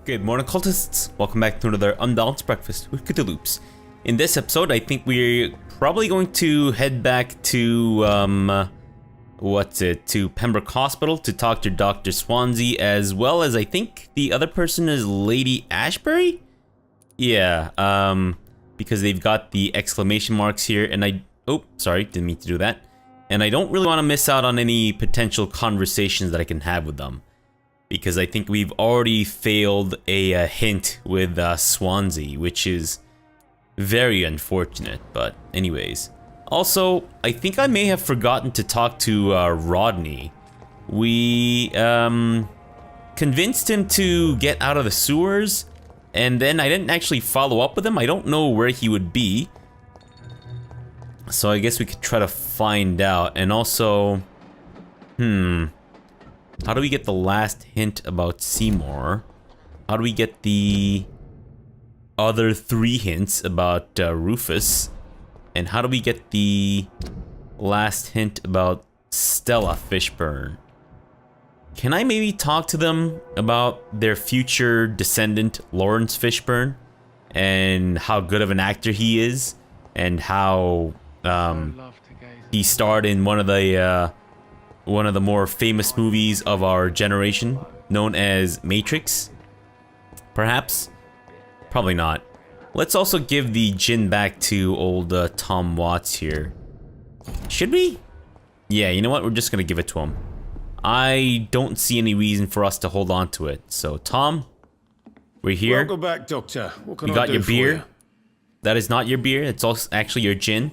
Good morning, cultists. Welcome back to another Unbalanced Breakfast with CthuLoops. In this episode, I think we're probably going to head back to, to Pembroke Hospital to talk to Dr. Swansea, as well as I think the other person is Lady Ashbury? Yeah, because they've got the exclamation marks here, and oh, sorry, didn't mean to do that. And I don't really want to miss out on any potential conversations that I can have with them, because I think we've already failed a hint with Swansea, which is very unfortunate, but anyways. Also, I think I may have forgotten to talk to Rodney. We convinced him to get out of the sewers, and then I didn't actually follow up with him. I don't know where he would be, so I guess we could try to find out. And also, how do we get the last hint about Seymour? How do we get the other 3 hints about Rufus? And how do we get the last hint about Stella Fishburne? Can I maybe talk to them about their future descendant, Lawrence Fishburne, and how good of an actor he is, and how he starred in one of the more famous movies of our generation, known as Matrix? Perhaps? Probably not. Let's also give the gin back to old Tom Watts here. Should we? Yeah, you know what? We're just gonna give it to him. I don't see any reason for us to hold on to it. So, Tom, we're here. Welcome back, Doctor. What can you I got do your for beer? you? That is not your beer. It's also actually your gin.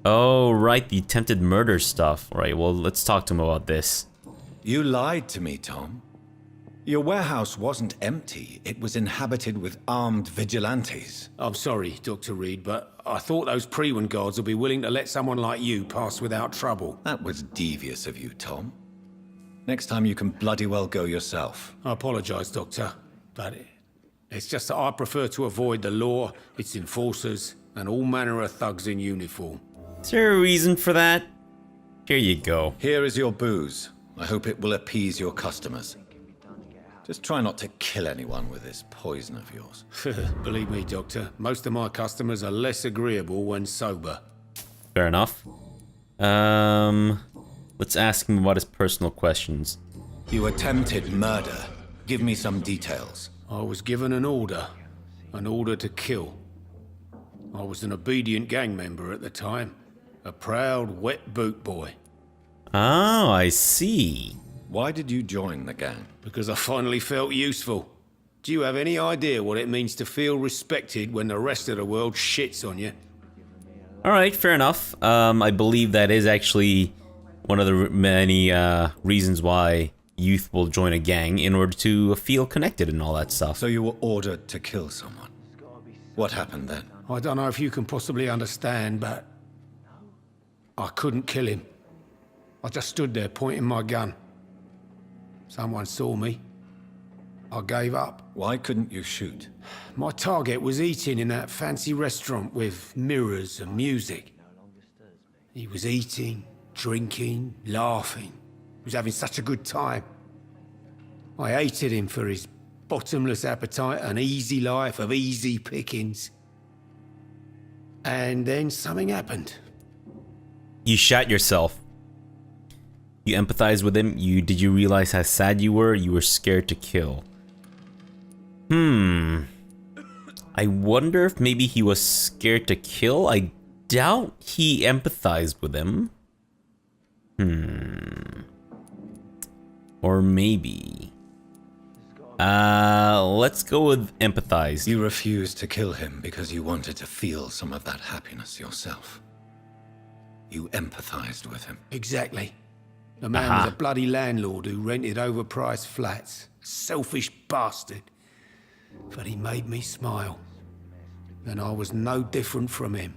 Oh, right, the attempted murder stuff. All right, well, let's talk to him about this. You lied to me, Tom. Your warehouse wasn't empty. It was inhabited with armed vigilantes. I'm sorry, Dr. Reed, but I thought those Prewen guards would be willing to let someone like you pass without trouble. That was devious of you, Tom. Next time you can bloody well go yourself. I apologize, Doctor, but it's just that I prefer to avoid the law, its enforcers, and all manner of thugs in uniform. Is there a reason for that? Here you go. Here is your booze. I hope it will appease your customers. Just try not to kill anyone with this poison of yours. Believe me, Doctor, most of my customers are less agreeable when sober. Fair enough. Let's ask him about his personal questions. You attempted murder. Give me some details. I was given an order to kill. I was an obedient gang member at the time, a proud wet boot boy. Oh, I see. Why did you join the gang? Because I finally felt useful. Do you have any idea what it means to feel respected when the rest of the world shits on you? Alright, fair enough. I believe that is actually one of the many reasons why youth will join a gang, in order to feel connected and all that stuff. So you were ordered to kill someone. What happened then? I don't know if you can possibly understand, but I couldn't kill him. I just stood there pointing my gun. Someone saw me. I gave up. Why couldn't you shoot? My target was eating in that fancy restaurant with mirrors and music. He was eating, drinking, laughing. He was having such a good time. I hated him for his bottomless appetite and easy life of easy pickings. And then something happened. You shot yourself. You empathized with him. Did you realize how sad you were? You were scared to kill. I wonder if maybe he was scared to kill. I doubt he empathized with him. Or maybe. Let's go with empathize. You refused to kill him because you wanted to feel some of that happiness yourself. You empathized with him. Exactly. The man was a bloody landlord who rented overpriced flats. Selfish bastard. But he made me smile. And I was no different from him.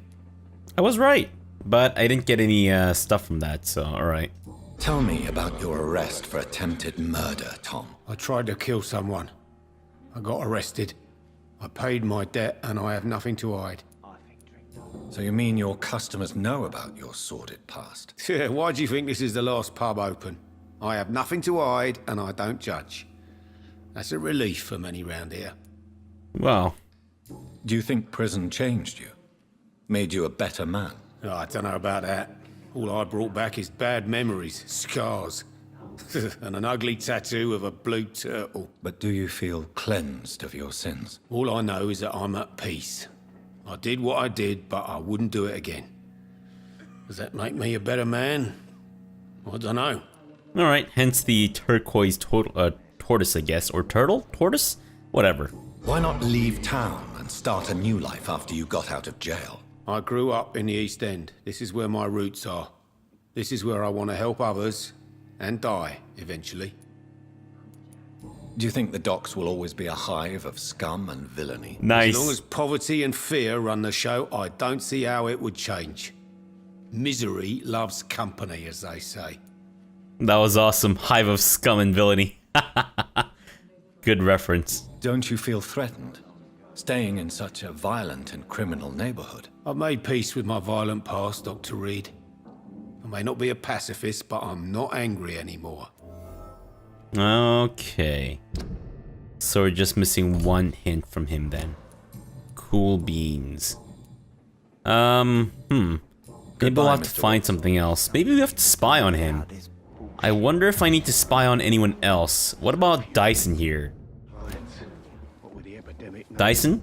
I was right, but I didn't get any stuff from that, so alright. Tell me about your arrest for attempted murder, Tom. I tried to kill someone. I got arrested. I paid my debt and I have nothing to hide. So you mean your customers know about your sordid past? Why do you think this is the last pub open? I have nothing to hide and I don't judge. That's a relief for many round here. Well, Do you think prison changed you? Made you a better man? Oh, I don't know about that. All I brought back is bad memories, scars, and an ugly tattoo of a blue turtle. But do you feel cleansed of your sins? All I know is that I'm at peace. I did what I did, but I wouldn't do it again. Does that make me a better man? I don't know. alright, hence the turquoise tortoise, I guess. Or turtle? Tortoise? Whatever. Why not leave town and start a new life after you got out of jail? I grew up in the East End. This is where my roots are. This is where I want to help others and die, eventually. Do you think the docks will always be a hive of scum and villainy? Nice. As long as poverty and fear run the show, I don't see how it would change. Misery loves company, as they say. That was awesome. Hive of scum and villainy. Good reference. Don't you feel threatened? Staying in such a violent and criminal neighborhood? I've made peace with my violent past, Dr. Reed. I may not be a pacifist, but I'm not angry anymore. Okay. So we're just missing one hint from him then. Cool beans. Maybe we'll have to find something else. Maybe we have to spy on him. I wonder if I need to spy on anyone else. What about Dyson here? Dyson?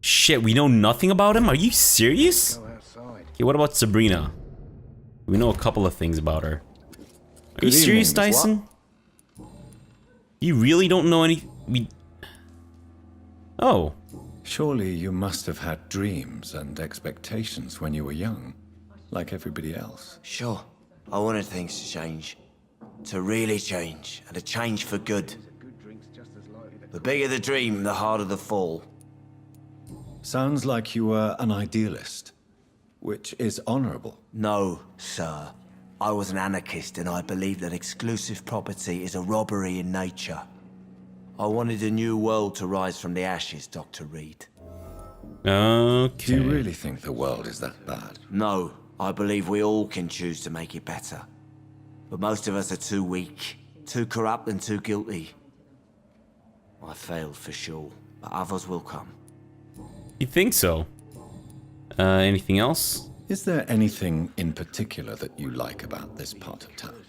Shit, we know nothing about him? Are you serious? Okay, what about Sabrina? We know a couple of things about her. Are you serious, Dyson? You really don't know any... Oh. Surely you must have had dreams and expectations when you were young, like everybody else. Sure. I wanted things to change. To really change, and to change for good. The bigger the dream, the harder the fall. Sounds like you were an idealist, which is honorable. No, sir. I was an anarchist and I believed that exclusive property is a robbery in nature. I wanted a new world to rise from the ashes, Dr. Reed. Okay. Do you really think the world is that bad? No, I believe we all can choose to make it better. But most of us are too weak, too corrupt and too guilty. I failed for sure, but others will come. You think so? Anything else? Is there anything in particular that you like about this part of town?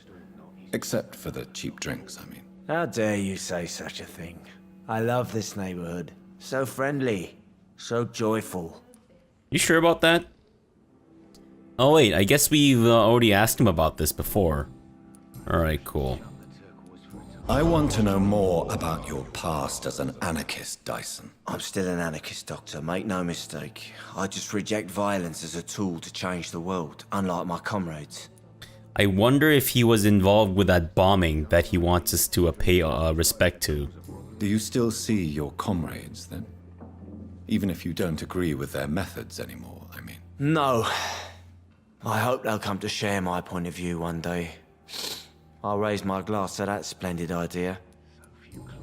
Except for the cheap drinks, I mean. How dare you say such a thing? I love this neighborhood. So friendly, so joyful. You sure about that? Oh wait, I guess we've already asked him about this before. Alright, cool. I want to know more about your past as an anarchist, Dyson. I'm still an anarchist, Doctor, make no mistake. I just reject violence as a tool to change the world, unlike my comrades. I wonder if he was involved with that bombing that he wants us to pay respect to. Do you still see your comrades, then? Even if you don't agree with their methods anymore, I mean. No. I hope they'll come to share my point of view one day. I'll raise my glass to that splendid idea.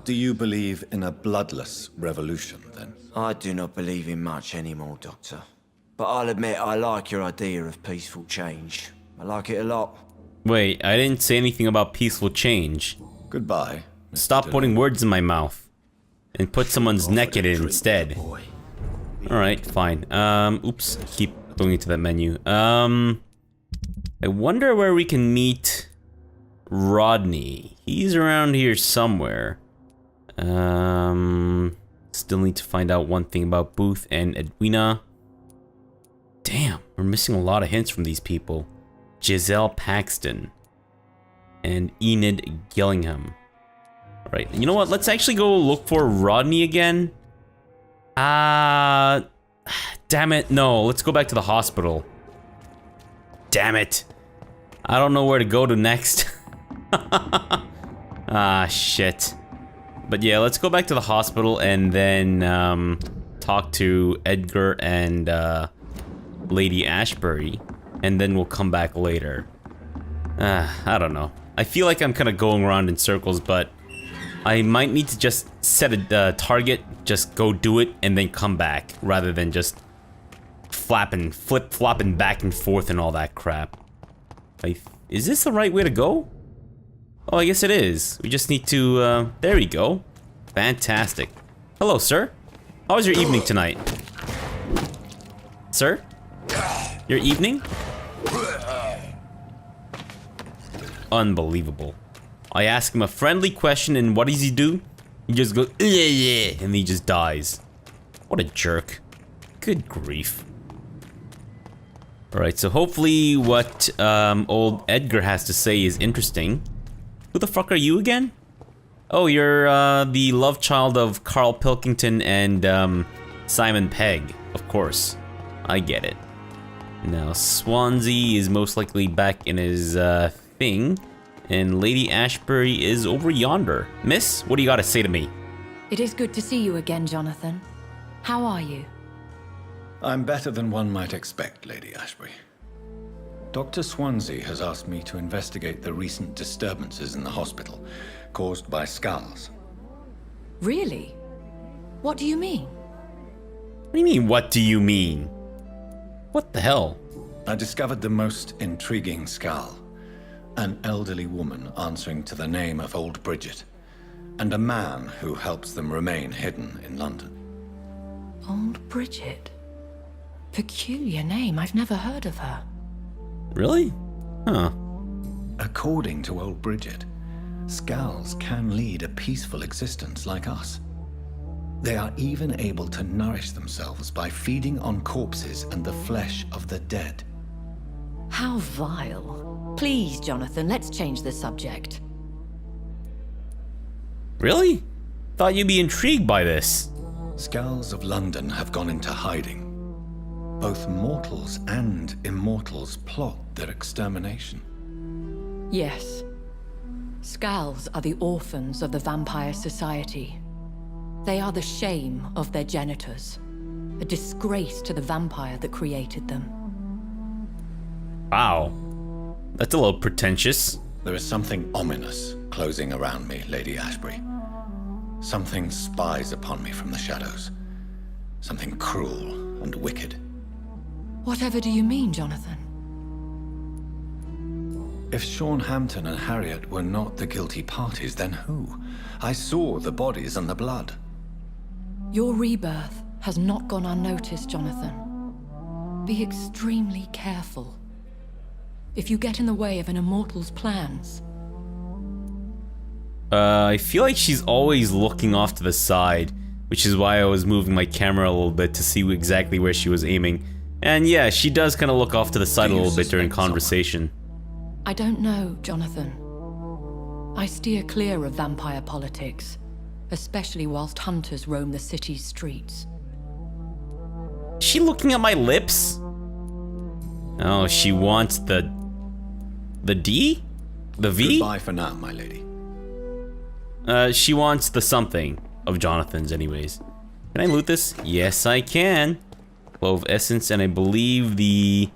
Do you believe in a bloodless revolution, then? I do not believe in much anymore, Doctor. But I'll admit I like your idea of peaceful change. I like it a lot. Wait, I didn't say anything about peaceful change. Goodbye. Mr. Stop Dillon. putting words in my mouth. And put someone's neck in it instead. Alright, fine. Oops, keep going into that menu. I wonder where we can meet Rodney. He's around here somewhere. Still need to find out one thing about Booth and Edwina. Damn, we're missing a lot of hints from these people. Giselle Paxton and Enid Gillingham. Alright, you know what? Let's actually go look for Rodney again. Damn it. No, let's go back to the hospital. Damn it. I don't know where to go to next. Shit. But yeah, let's go back to the hospital and then talk to Edgar and Lady Ashbury. And then we'll come back later. I don't know. I feel like I'm kind of going around in circles, but I might need to just set a target, just go do it, and then come back, rather than just flip-flopping back and forth and all that crap. Is this the right way to go? Oh, I guess it is. We just need to, there we go. Fantastic. Hello, sir. How was your evening tonight? Sir? Your evening? Unbelievable. I ask him a friendly question and what does he do? He just goes, yeah, and he just dies. What a jerk. Good grief. Alright, so hopefully what old Edgar has to say is interesting. Who the fuck are you again? Oh, you're the love child of Carl Pilkington and Simon Pegg, of course. I get it. Now, Swansea is most likely back in his thing, and Lady Ashbury is over yonder. Miss, what do you got to say to me? It is good to see you again, Jonathan. How are you? I'm better than one might expect, Lady Ashbury. Dr. Swansea has asked me to investigate the recent disturbances in the hospital caused by skulls. Really? What do you mean? What do you mean, what do you mean? What the hell? I discovered the most intriguing skull. An elderly woman answering to the name of Old Bridget, and a man who helps them remain hidden in London. Old Bridget? Peculiar name, I've never heard of her. Really? Huh. According to Old Bridget, skulls can lead a peaceful existence like us. They are even able to nourish themselves by feeding on corpses and the flesh of the dead. How vile. Please, Jonathan, let's change the subject. Really? Thought you'd be intrigued by this. Skulls of London have gone into hiding. Both mortals and immortals plot their extermination. Yes. Skulls are the orphans of the Vampire Society. They are the shame of their genitors, a disgrace to the vampire that created them. Wow. That's a little pretentious. There is something ominous closing around me, Lady Ashbury. Something spies upon me from the shadows. Something cruel and wicked. Whatever do you mean, Jonathan? If Sean Hampton and Harriet were not the guilty parties, then who? I saw the bodies and the blood. Your rebirth has not gone unnoticed, Jonathan. Be extremely careful. If you get in the way of an immortal's plans... I feel like she's always looking off to the side, which is why I was moving my camera a little bit to see exactly where she was aiming. And yeah, she does kind of look off to the side a little bit during conversation. I don't know, Jonathan. I steer clear of vampire politics, especially whilst hunters roam the city's streets. Is she looking at my lips? Oh, she wants the D? The V? Goodbye for now, my lady. She wants the something of Jonathan's anyways. Can I loot this? Yes, I can. Clove essence, and I believe the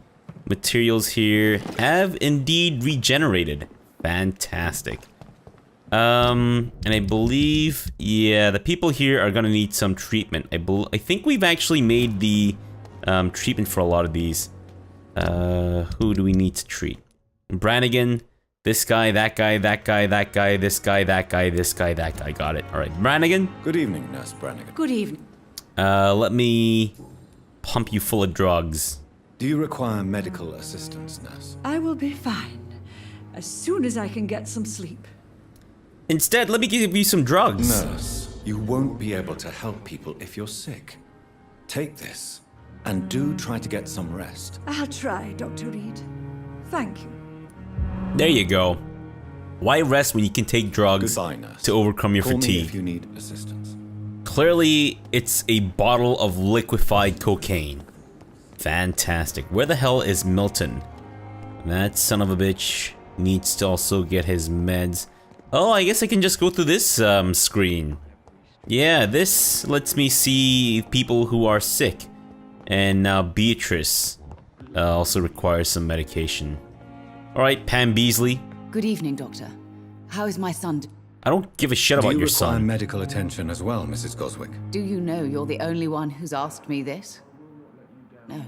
materials here have indeed regenerated. Fantastic. And I believe, yeah, the people here are gonna need some treatment. I think we've actually made the treatment for a lot of these. Who do we need to treat? Brannigan, this guy, that guy, that guy, that guy, this guy, that guy, this guy, that guy. Got it. All right, Brannigan. Good evening, Nurse Brannigan. Good evening. Let me pump you full of drugs. Do you require medical assistance, Nurse? I will be fine as soon as I can get some sleep. Instead, let me give you some drugs. Nurse, you won't be able to help people if you're sick. Take this, and do try to get some rest. I'll try, Dr. Reed. Thank you. There you go. Why rest when you can take drugs Goodbye, Nurse. to overcome your Call me fatigue? if you need assistance. Clearly, it's a bottle of liquefied cocaine. Fantastic. Where the hell is Milton? That son of a bitch needs to also get his meds. Oh, I guess I can just go through this screen. Yeah, this lets me see people who are sick. And now Beatrice also requires some medication. Alright, Pam Beasley. Good evening, Doctor. How is my son? I don't give a shit about your Do you require son. medical attention as well, Mrs. Goswick? Do you know you're the only one who's asked me this? No,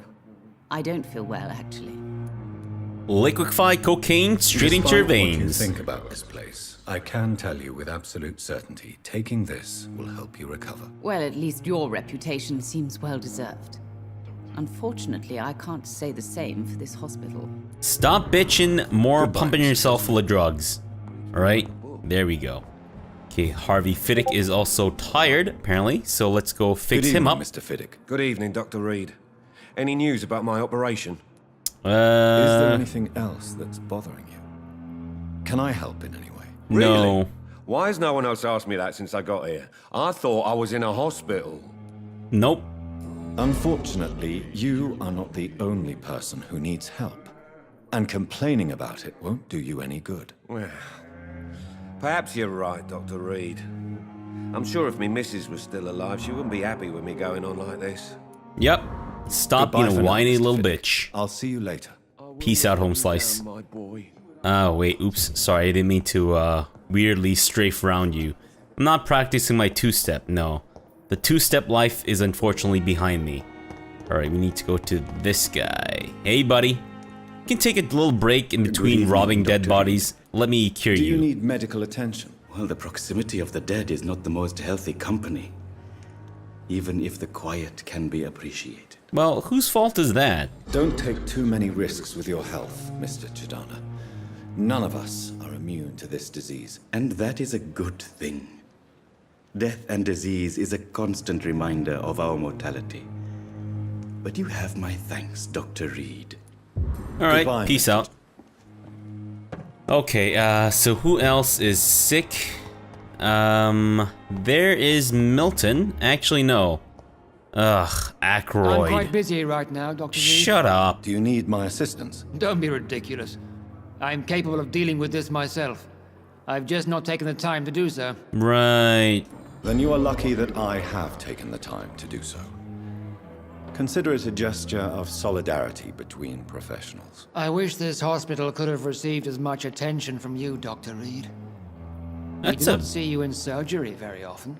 I don't feel well, actually. liquefy cocaine straight into your Despite what you veins. think about this place, I can tell you with absolute certainty, taking this will help you recover. Well, at least your reputation seems well deserved. Unfortunately, I can't say the same for this hospital. Stop bitching, more Goodbye, pumping Mr. yourself full of drugs. Alright, there we go. Okay, Harvey Fiddick is also tired, apparently, so let's go fix Good him evening, up. Mr. Fiddick. Good evening, Dr. Reed. Any news about my operation? Is there anything else that's bothering you? Can I help in any way? No. Really? Why has no one else asked me that since I got here? I thought I was in a hospital. Nope. Unfortunately, you are not the only person who needs help. And complaining about it won't do you any good. Well, perhaps you're right, Dr. Reed. I'm sure if me missus was still alive, she wouldn't be happy with me going on like this. Yep. Stop Goodbye being for a now, whiny Mr. little Fiddick. bitch. I'll see you later. Peace out, home slice. My boy. Oh, wait, oops. Sorry, I didn't mean to weirdly strafe around you. I'm not practicing my two-step, no. The two-step life is unfortunately behind me. Alright, we need to go to this guy. Hey, buddy. You can take a little break in between evening, robbing dead Dr. bodies. Let me cure Do you. you need medical attention? Well, the proximity of the dead is not the most healthy company, even if the quiet can be appreciated. Well, whose fault is that? Don't take too many risks with your health, Mr. Chidana. None of us are immune to this disease. And that is a good thing. Death and disease is a constant reminder of our mortality. But you have my thanks, Dr. Reed. Alright, Goodbye, peace Mr. out. Okay, so who else is sick? There is Milton. Actually, no. Ugh, Ackroyd. I'm quite busy right now, Dr. Reed. Shut up. Do you need my assistance? Don't be ridiculous. I'm capable of dealing with this myself. I've just not taken the time to do so. Right. Then you are lucky that I have taken the time to do so. Consider it a gesture of solidarity between professionals. I wish this hospital could have received as much attention from you, Dr. Reed. I That's do a... not see you in surgery very often.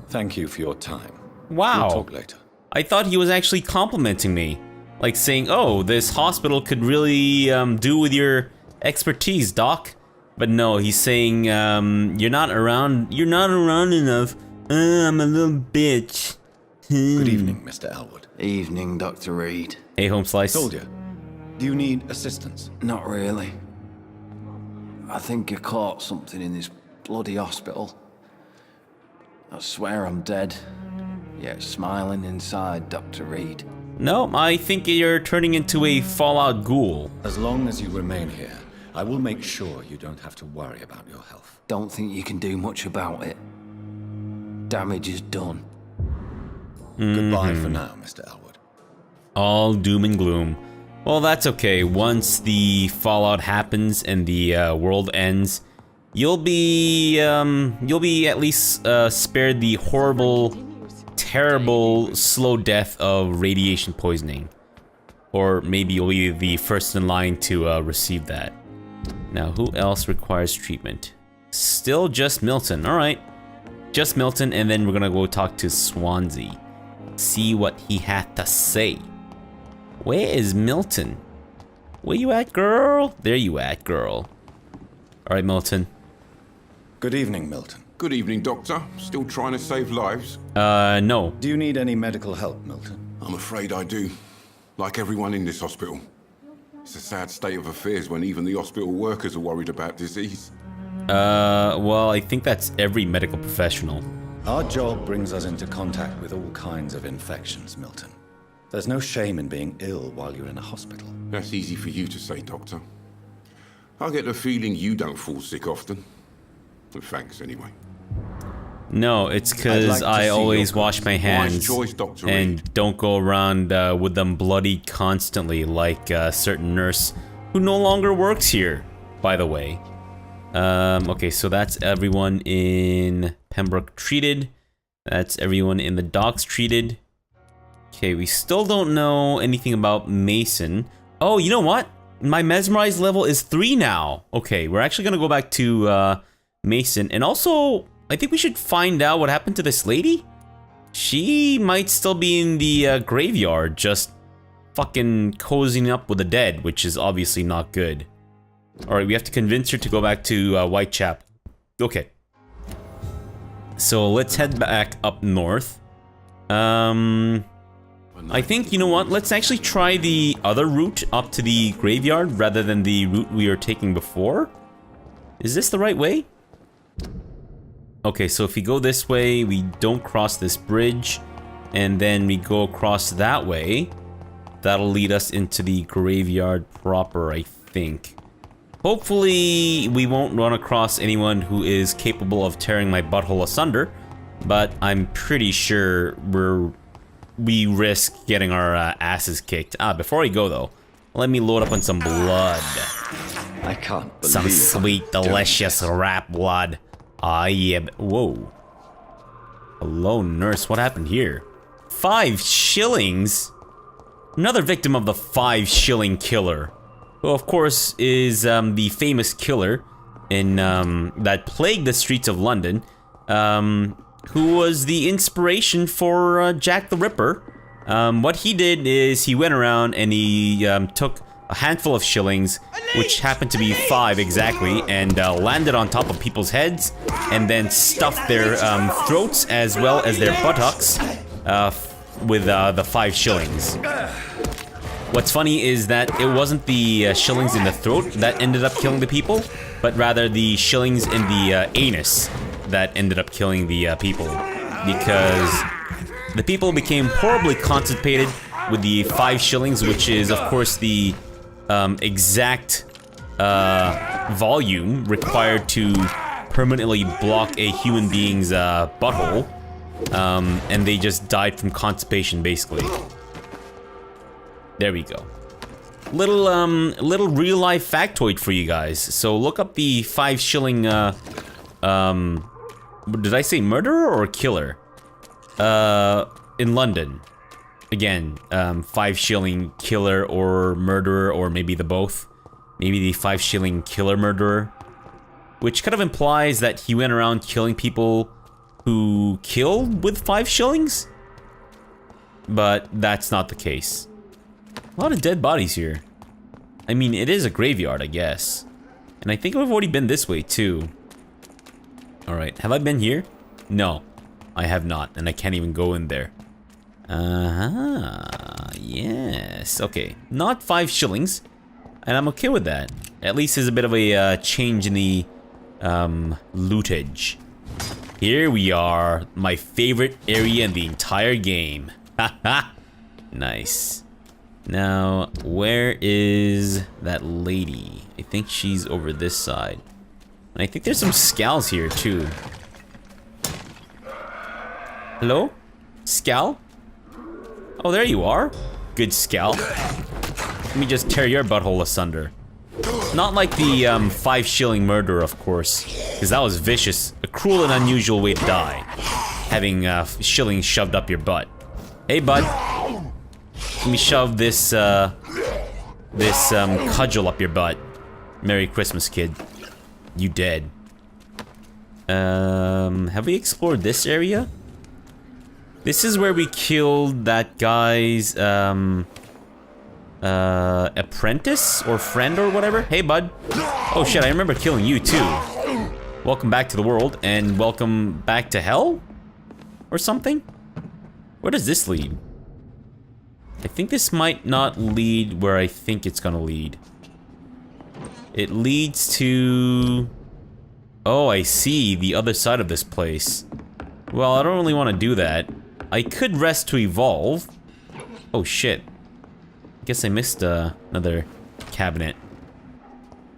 Thank you for your time. Wow. We'll talk later. I thought he was actually complimenting me. Like saying, oh, this hospital could really do with your expertise, doc. But no, he's saying, you're not around enough. I'm a little bitch. Good evening, Mr. Elwood. Evening, Dr. Reed. Hey, home slice. Soldier, do you need assistance? Not really. I think I caught something in this bloody hospital. I swear I'm dead, yet smiling inside, Dr. Reed. No, I think you're turning into a Fallout ghoul. As long as you remain here, I will make sure you don't have to worry about your health. Don't think you can do much about it. Damage is done. Goodbye for now, Mr. Elwood. All doom and gloom. Well, that's okay. Once the fallout happens and the world ends, you'll be at least spared the horrible, terrible, slow death of radiation poisoning. Or maybe you'll be the first in line to receive that. Now, who else requires treatment? Still just Milton. All right. Just Milton, and then we're gonna go talk to Swansea. See what he had to say. Where is Milton? Where you at, girl? There you at, girl. All right, Milton. Good evening, Milton. Good evening, Doctor. Still trying to save lives? No. Do you need any medical help, Milton? I'm afraid I do. Like everyone in this hospital. It's a sad state of affairs when even the hospital workers are worried about disease. Well, I think that's every medical professional. Our job brings us into contact with all kinds of infections, Milton. There's no shame in being ill while you're in a hospital. That's easy for you to say, Doctor. I get the feeling you don't fall sick often. Well, thanks, anyway. No, it's because I always wash my hands Wise choice, Dr. and Reed. don't go around with them bloody constantly like a certain nurse who no longer works here, by the way. Okay, so that's everyone in Pembroke treated. That's everyone in the docks treated. Okay, we still don't know anything about Mason. Oh, you know what? My mesmerized level is 3 now. Okay, we're actually gonna go back to Mason. And also, I think we should find out what happened to this lady. She might still be in the graveyard, just fucking cozying up with the dead, which is obviously not good. Alright, we have to convince her to go back to Whitechapel. Okay. So let's head back up north. I think, you know what, let's actually try the other route up to the graveyard rather than the route we were taking before. Is this the right way? Okay, so if we go this way, we don't cross this bridge, and then we go across that way. That'll lead us into the graveyard proper, I think. Hopefully, we won't run across anyone who is capable of tearing my butthole asunder, but I'm pretty sure we risk getting our asses kicked. Before we go though, let me load up on some blood. I can't believe some sweet, delicious rat blood. Yeah. Whoa. Hello, nurse. What happened here? 5 shillings? Another victim of the 5 shilling killer. Who, of course, is the famous killer in that plagued the streets of London. Who was the inspiration for Jack the Ripper. What he did is he went around and he took a handful of shillings, which happened to be 5 exactly, and landed on top of people's heads, and then stuffed their throats as well as their buttocks with the 5 shillings. What's funny is that it wasn't the shillings in the throat that ended up killing the people, but rather the shillings in the anus that ended up killing the people, because the people became horribly constipated with the 5 shillings, which is of course the exact volume required to permanently block a human being's butthole, and they just died from constipation basically. There we go. Little real life factoid for you guys. So look up the 5 shilling did I say murderer or killer? In London. Again, 5 shilling killer or murderer, or maybe the both. Maybe the 5 shilling killer murderer. Which kind of implies that he went around killing people who killed with 5 shillings? But that's not the case. A lot of dead bodies here. I mean, it is a graveyard, I guess. And I think I've already been this way, too. Alright, have I been here? No, I have not, and I can't even go in there. Yes, okay. Not 5 shillings, and I'm okay with that. At least there's a bit of a change in the lootage. Here we are, my favorite area in the entire game. Haha, nice. Now, where is that lady? I think she's over this side. And I think there's some scals here, too. Hello? Scal? Oh, there you are. Good Scal. Let me just tear your butthole asunder. Not like the 5 shilling murder, of course. Because that was vicious. A cruel and unusual way to die. Having shillings shoved up your butt. Hey, bud. Let me shove this, cudgel up your butt. Merry Christmas, kid. You dead. Have we explored this area? This is where we killed that guy's, apprentice or friend or whatever. Hey, bud. Oh shit, I remember killing you too. Welcome back to the world, and welcome back to hell? Or something? Where does this lead? I think this might not lead where I think it's gonna lead. It leads to... Oh, I see, the other side of this place. Well, I don't really want to do that. I could rest to evolve. Oh shit. Guess I missed another cabinet.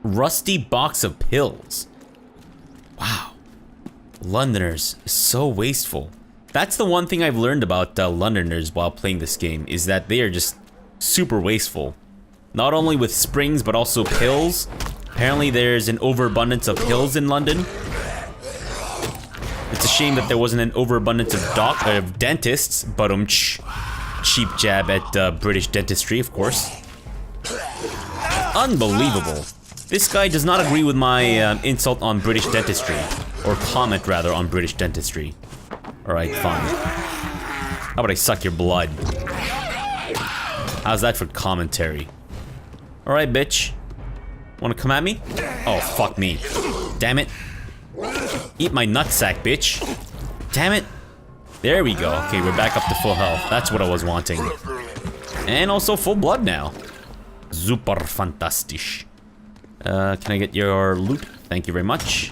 Rusty box of pills. Wow. Londoners, so wasteful. That's the one thing I've learned about Londoners while playing this game, is that they are just super wasteful. Not only with springs, but also pills. Apparently there's an overabundance of pills in London. It's a shame that there wasn't an overabundance of dentists, but cheap jab at British dentistry, of course. Unbelievable. This guy does not agree with my insult on British dentistry. Or comment, rather, on British dentistry. Alright, fine. How about I suck your blood? How's that for commentary? Alright, bitch. Wanna come at me? Oh, fuck me. Damn it. Eat my nutsack, bitch. Damn it. There we go. Okay, we're back up to full health. That's what I was wanting. And also full blood now. Super fantastisch. Can I get your loot? Thank you very much.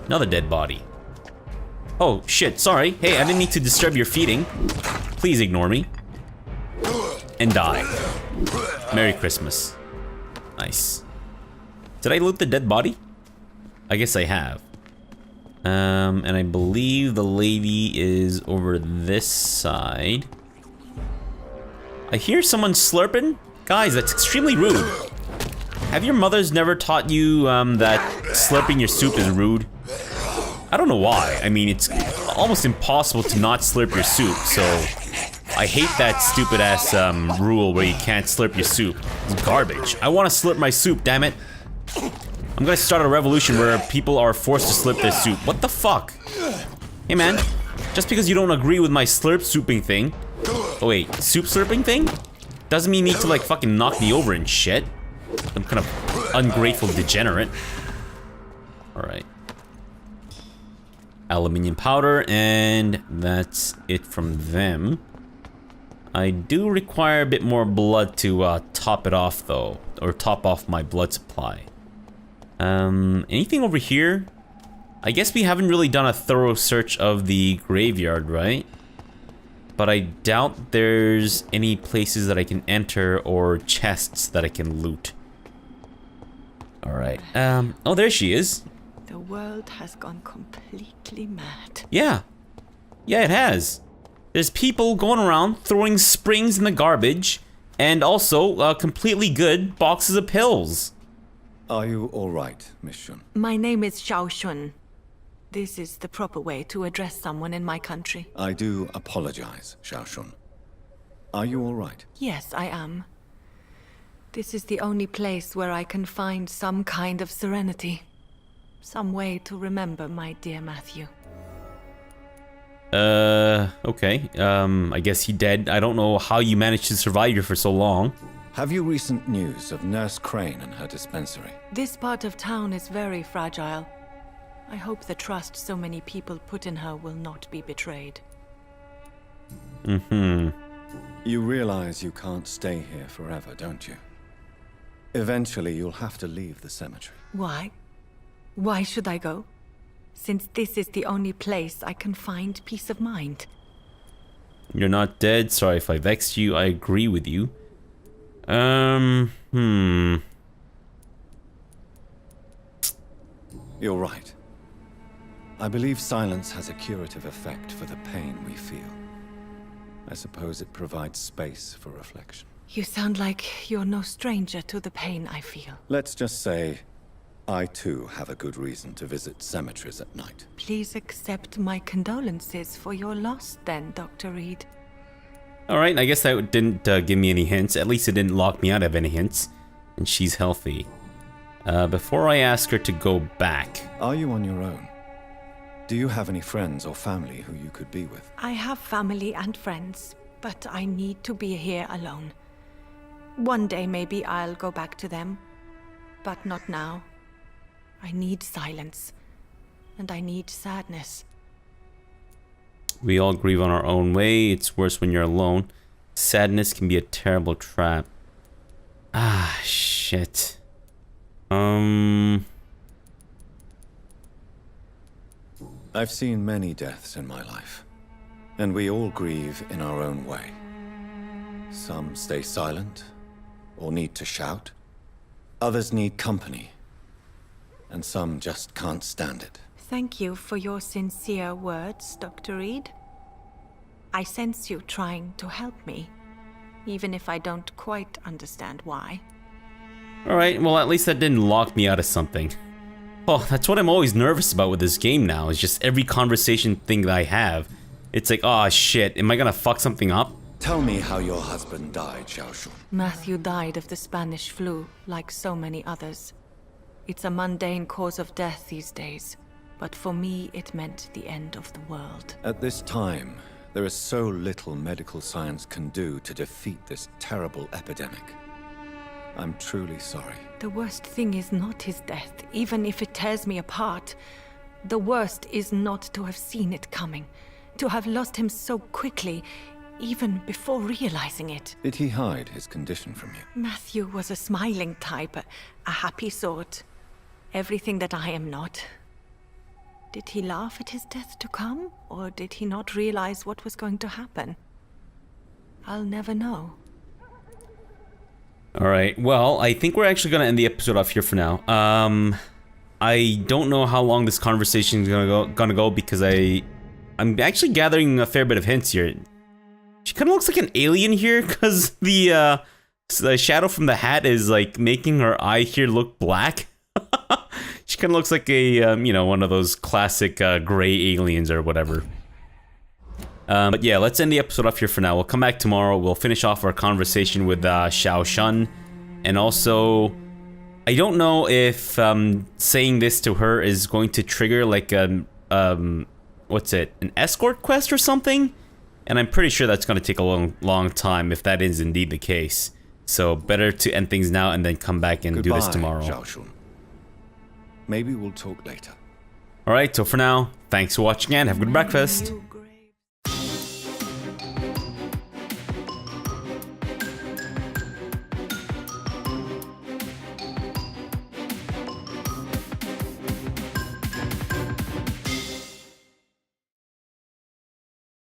Another dead body. Oh, shit, sorry. Hey, I didn't need to disturb your feeding. Please ignore me. And die. Merry Christmas. Nice. Did I loot the dead body? I guess I have. And I believe the lady is over this side. I hear someone slurping. Guys, that's extremely rude. Have your mothers never taught you that slurping your soup is rude? I don't know why. I mean, it's almost impossible to not slurp your soup, so I hate that stupid ass rule where you can't slurp your soup. It's garbage. I want to slurp my soup, damn it. I'm gonna start a revolution where people are forced to slurp their soup. What the fuck? Hey man, just because you don't agree with my slurp souping thing. Oh wait, soup slurping thing? Doesn't mean you need to like fucking knock me over and shit. Some kind of ungrateful degenerate. Alright. Aluminium powder, and that's it from them. I do require a bit more blood to top it off though, or top off my blood supply. Anything over here? I guess we haven't really done a thorough search of the graveyard, right? But I doubt there's any places that I can enter or chests that I can loot. Alright, oh there she is. The world has gone completely mad. Yeah. Yeah, it has. There's people going around throwing springs in the garbage, and also completely good boxes of pills. Are you all right, Miss Shun? My name is Xiao Shun. This is the proper way to address someone in my country. I do apologize, Xiao Shun. Are you all right? Yes, I am. This is the only place where I can find some kind of serenity. Some way to remember my dear Matthew. Okay. I guess he dead. I don't know how you managed to survive here for so long. Have you recent news of Nurse Crane and her dispensary? This part of town is very fragile. I hope the trust so many people put in her will not be betrayed. Mm-hmm. You realize you can't stay here forever, don't you? Eventually, you'll have to leave the cemetery. Why? Why should I go? Since this is the only place I can find peace of mind. You're not dead. Sorry if I vexed you. I agree with you. You're right. I believe silence has a curative effect for the pain we feel. I suppose it provides space for reflection. You sound like you're no stranger to the pain I feel. Let's just say, I too have a good reason to visit cemeteries at night. Please accept my condolences for your loss then, Dr. Reed. Alright, I guess that didn't give me any hints. At least it didn't lock me out of any hints. And she's healthy. Before I ask her to go back... Are you on your own? Do you have any friends or family who you could be with? I have family and friends, but I need to be here alone. One day maybe I'll go back to them, but not now. I need silence, and I need sadness. We all grieve on our own way. It's worse when you're alone. Sadness can be a terrible trap. Ah, shit. I've seen many deaths in my life, and we all grieve in our own way. Some stay silent, or need to shout. Others need company, and some just can't stand it. Thank you for your sincere words, Dr. Reed. I sense you trying to help me, even if I don't quite understand why. Alright, well at least that didn't lock me out of something. Oh, that's what I'm always nervous about with this game now, is just every conversation thing that I have. It's like, oh shit, am I gonna fuck something up? Tell me how your husband died, Xiao Shun. Matthew died of the Spanish flu, like so many others. It's a mundane cause of death these days, but for me it meant the end of the world. At this time, There is so little medical science can do to defeat this terrible epidemic. I'm truly sorry. The worst thing is not his death, even if it tears me apart. The worst is not to have seen it coming, to have lost him so quickly, even before realizing it. Did he hide his condition from you? Matthew was a smiling type, a happy sort. Everything that I am not. Did he laugh at his death to come, or did he not realize what was going to happen? I'll never know. Alright, well, I think we're actually going to end the episode off here for now. I don't know how long this conversation is gonna go because I'm actually gathering a fair bit of hints here. She kind of looks like an alien here because the shadow from the hat is like making her eye here look black. She kind of looks like a, you know, one of those classic gray aliens or whatever. But yeah, let's end the episode off here for now. We'll come back tomorrow. We'll finish off our conversation with Xiao Shun. And also, I don't know if saying this to her is going to trigger like a, what's it, an escort quest or something? And I'm pretty sure that's going to take a long time if that is indeed the case. So better to end things now and then come back and do this tomorrow. Xiao Shun. Maybe we'll talk later. Alright, so for now, thanks for watching and have a good breakfast.